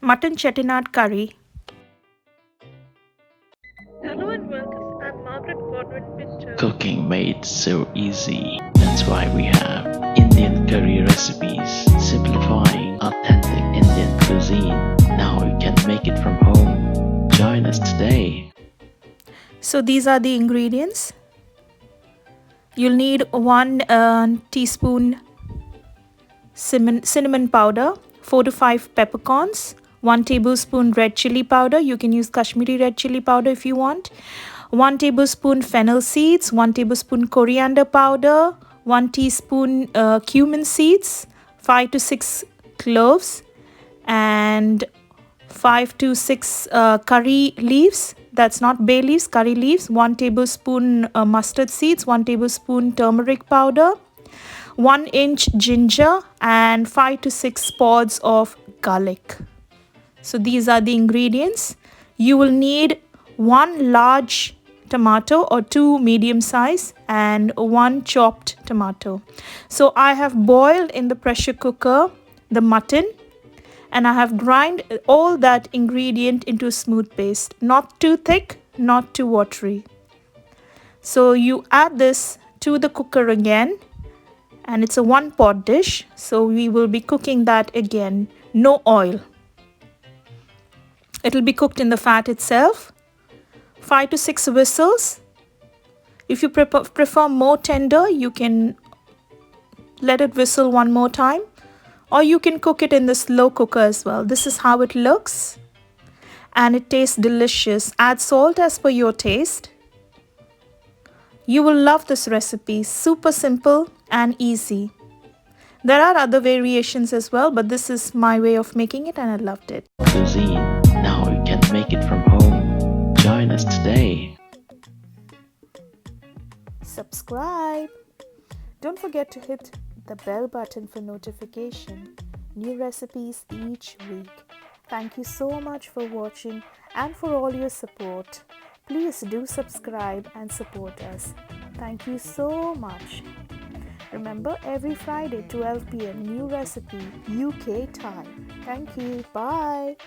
Mutton Chettinad Curry. Hello and welcome. I'm Margaretgodwinpinto. Cooking made so easy. That's why we have Indian curry recipes, simplifying authentic Indian cuisine. Now you can make it from home. Join us today. So these are the ingredients. You'll need 1 teaspoon cinnamon powder, 4 to 5 peppercorns, 1 tablespoon red chili powder. You can use Kashmiri red chili powder if you want. 1 tablespoon fennel seeds, 1 tablespoon coriander powder, 1 teaspoon cumin seeds, 5 to 6 cloves, and 5 to 6 curry leaves. That's not bay leaves, curry leaves. 1 tablespoon mustard seeds, 1 tablespoon turmeric powder, 1 inch ginger, and 5 to 6 pods of garlic. So these are the ingredients. You will need 1 large tomato or 2 medium size and 1 chopped tomato. So I have boiled in the pressure cooker the mutton, and I have grind all that ingredient into a smooth paste. Not too thick, not too watery. So you add this to the cooker again, and it's a 1-pot dish. So we will be cooking that again. No oil. It'll be cooked in the fat itself. 5 to 6 whistles. If you prefer more tender, you can let it whistle one more time, or you can cook it in the slow cooker as well. This is how it looks, and it tastes delicious. Add salt as per your taste. You will love this recipe. Super simple and easy. There are other variations as well, but this is my way of making it and I loved it. Cuisine. Now you can make it from home. Join us today. Subscribe. Don't forget to hit the bell button for notification. New recipes each week. Thank you so much for watching and for all your support. Please do subscribe and support us. Thank you so much. Remember, every Friday 12 p.m. new recipe UK time. Thank you. Bye.